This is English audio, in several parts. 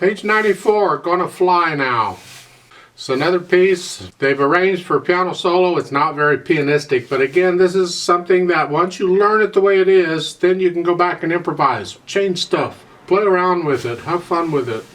Page 94, Gonna Fly Now. It's another piece they've arranged for piano solo. It's not very pianistic, but again, this is something that once you learn it the way it is, then you can go back and improvise, change stuff, play around with it, have fun with it.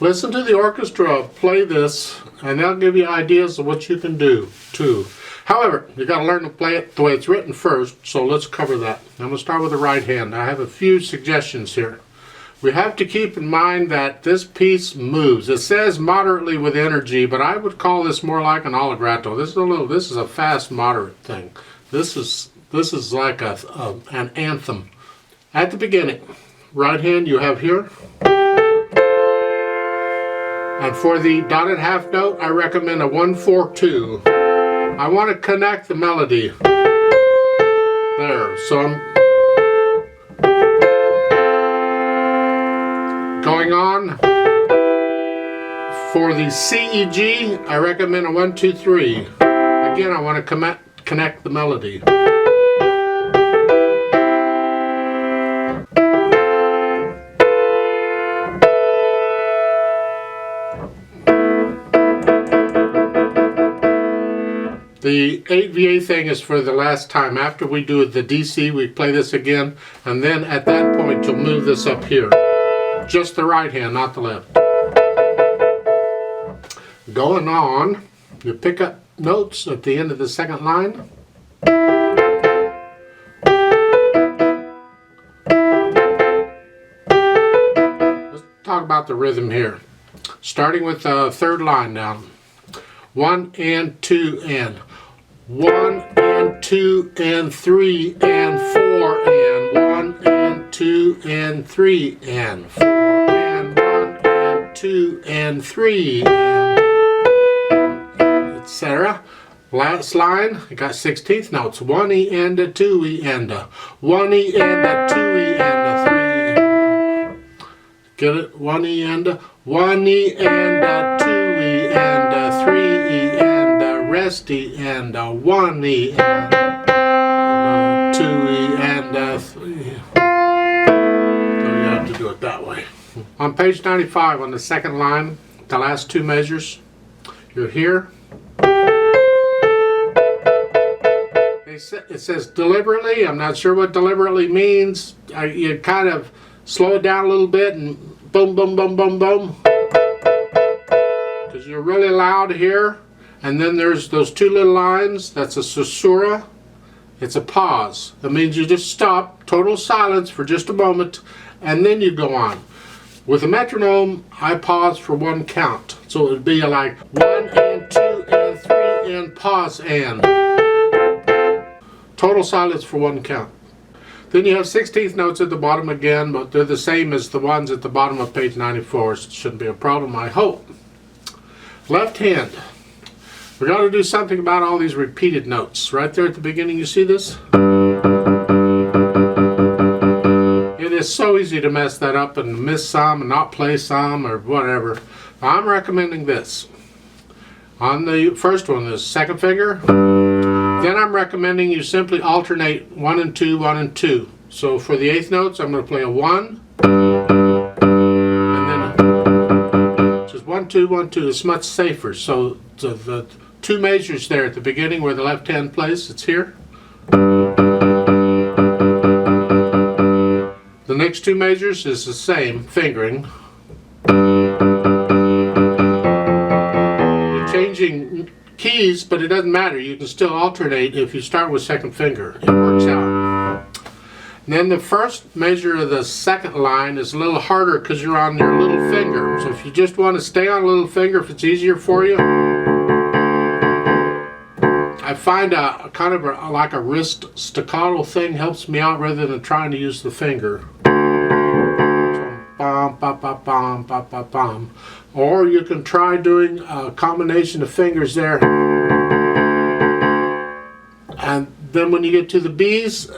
Listen to the orchestra play this, and they'll give you ideas of what you can do too. However, you got to learn to play it the way it's written first, so let's cover that. I'm going to start with the right hand. I have a few suggestions here. We have to keep in mind that this piece moves. It says moderately with energy, but I would call this more like an allegretto. This is a fast, moderate thing. This is like an anthem. At the beginning, right hand you have here. And for the dotted half note, I recommend a 1-4-2. I want to connect the melody. There, so I'm going on. For the C, E, G, I recommend a 1-2-3. Again, I want to connect the melody. The 8VA thing is for the last time. After we do the DC, we play this again, and then at that point you'll move this up here. Just the right hand, not the left. Going on, you pick up notes at the end of the second line. Let's talk about the rhythm here. Starting with the third line down. 1 and 2 and 1 and 2 and 3 and 4 and 1 and 2 and 3 and 4 and 1 and 2 and 3 and etc. Last line, I got 16th notes. 1 E and a 2 E and a 1 E and a 2 E and a 3. Get it? 1 E and a 1 E and a 2 E and a 3 E and a rest E and a 1 E and a 2 E and a 3. So you have to do it that way. On page 95, on the second line, the last two measures, you're here. It says deliberately. I'm not sure what deliberately means. You kind of slow it down a little bit and boom, boom, boom, boom, boom. Because you're really loud here. And then there's those two little lines. That's a caesura. It's a pause. That means you just stop, total silence for just a moment, and then you go on. With a metronome, I pause for one count. So it would be like 1 and 2 and 3 and pause and. Total silence for one count. Then you have 16th notes at the bottom again, but they're the same as the ones at the bottom of page 94, so it shouldn't be a problem, I hope. Left hand. We're going to do something about all these repeated notes. Right there at the beginning, you see this? It is so easy to mess that up and miss some and not play some or whatever. I'm recommending this. On the first one, the second finger, then I'm recommending you simply alternate 1 and 2, 1 and 2. So for the 8th notes, I'm going to play a 1, and then just 1, 2, 1, 2. It's much safer. So the two measures there at the beginning where the left hand plays, it's here. The next two measures is the same fingering. You're changing keys, but it doesn't matter. You can still alternate if you start with second finger. It works out. And then the first measure of the second line is a little harder because you're on your little finger. So if you just want to stay on a little finger, if it's easier for you, I find a kind of like a wrist staccato thing helps me out rather than trying to use the finger. So, bum, bum, bum, bum, bum, bum, bum. Or you can try doing a combination of fingers there. And then when you get to the B's,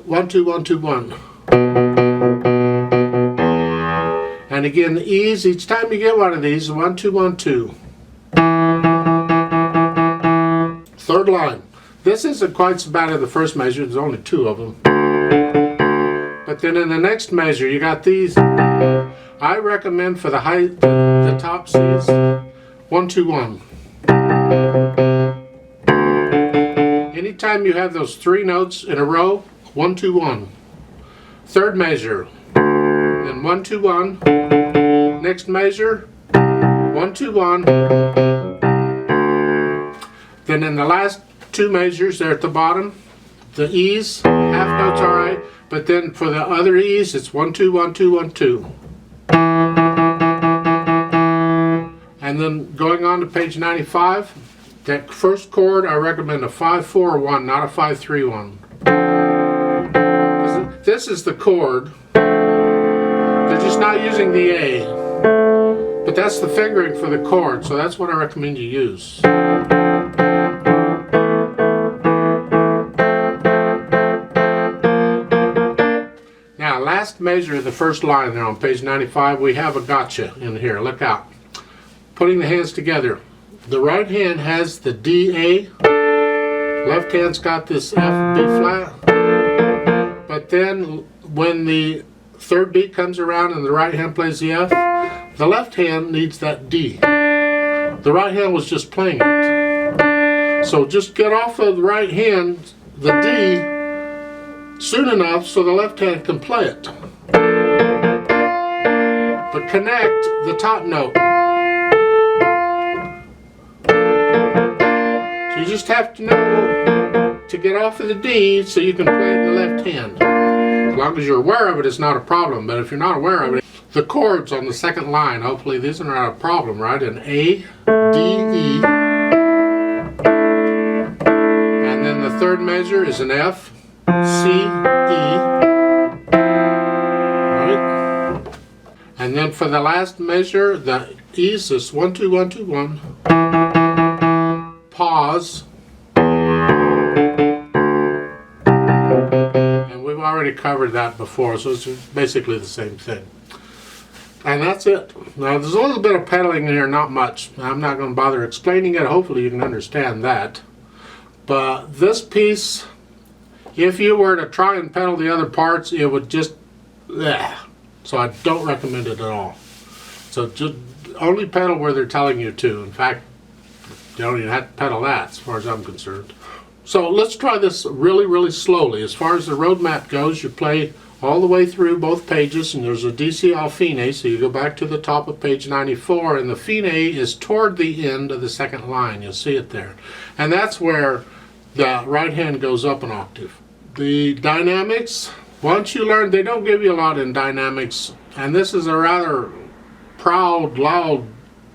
1, 2, 1, 2, 1. And again, the E's, each time you get one of these, 1, 2, 1, 2. Third line. This isn't quite so bad as the first measure, there's only two of them. But then in the next measure, you got these. I recommend for the top C's, 1, 2, 1. Anytime you have those 3 notes in a row, 1, 2, 1. Third measure, then 1, 2, 1. Next measure, 1, 2, 1. Then in the last 2 measures there at the bottom, the E's, half notes alright, but then for the other E's, it's 1, 2, 1, 2, 1, 2. And then going on to page 95, that first chord I recommend a 5-4-1, not a 5-3-1. This is the chord. They're just not using the A. But that's the fingering for the chord, so that's what I recommend you use. Now, last measure of the first line there on page 95, we have a gotcha in here. Look out. Putting the hands together. The right hand has the D, A. Left hand's got this F, B flat. But then when the third beat comes around and the right hand plays the F, the left hand needs that D. The right hand was just playing it. So just get off of the right hand, the D, soon enough so the left hand can play it. But connect the top note. So you just have to know to get off of the D so you can play it in the left hand. As long as you're aware of it, it's not a problem. But if you're not aware of it, the chords on the second line, hopefully these are not a problem, right? An A, D, E. And then the third measure is an F, C, E. Right? And then for the last measure, the E's is 1, 2, 1, 2, 1. Pause. And we've already covered that before, so it's basically the same thing. And that's it. Now there's a little bit of pedaling in here, not much. I'm not going to bother explaining it. Hopefully you can understand that. But this piece, if you were to try and pedal the other parts, it would just, so I don't recommend it at all. So just only pedal where they're telling you to. In fact, you don't even have to pedal that as far as I'm concerned. So let's try this really, really slowly. As far as the road map goes, you play all the way through both pages, and there's a DC al fine, so you go back to the top of page 94, and the fine is toward the end of the second line. You'll see it there. And that's where the right hand goes up an octave. The dynamics, once you learn, they don't give you a lot in dynamics, and this is a rather proud, loud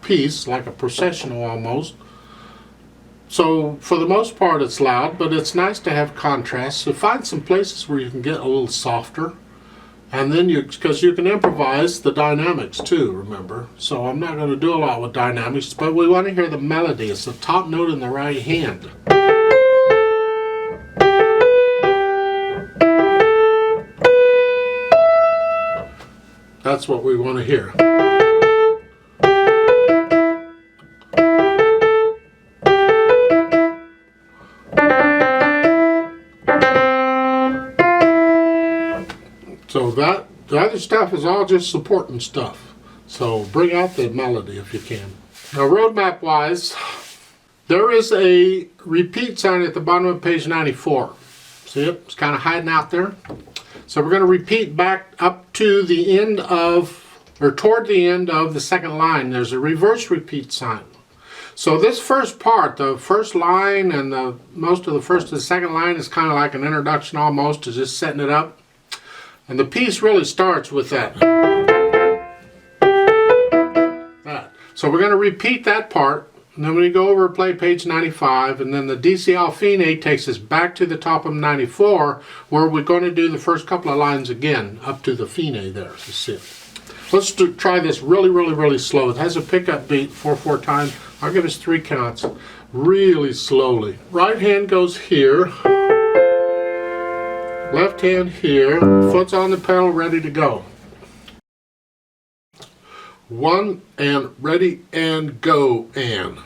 piece, like a processional almost. So for the most part it's loud, but it's nice to have contrast. So find some places where you can get a little softer, and then because you can improvise the dynamics too, remember. So I'm not going to do a lot with dynamics, but we want to hear the melody. It's the top note in the right hand. That's what we want to hear. So the other stuff is all just supporting stuff. So bring out the melody if you can. Now roadmap wise, there is a repeat sign at the bottom of page 94. See it? It's kind of hiding out there. So we're going to repeat back up to the end of, or toward the end of the second line. There's a reverse repeat sign. So this first part, the first line and most of the first and the second line is kind of like an introduction almost, to just setting it up. And the piece really starts with that. So we're going to repeat that part, and then we go over and play page 95, and then the DC al fine takes us back to the top of 94, where we're going to do the first couple of lines again, up to the fine there. That's it. Let's try this really, really, really slow. It has a pickup beat, 4/4 time. I'll give us 3 counts, really slowly. Right hand goes here. Left hand here, foot's on the pedal, ready to go. 1 and ready and go and.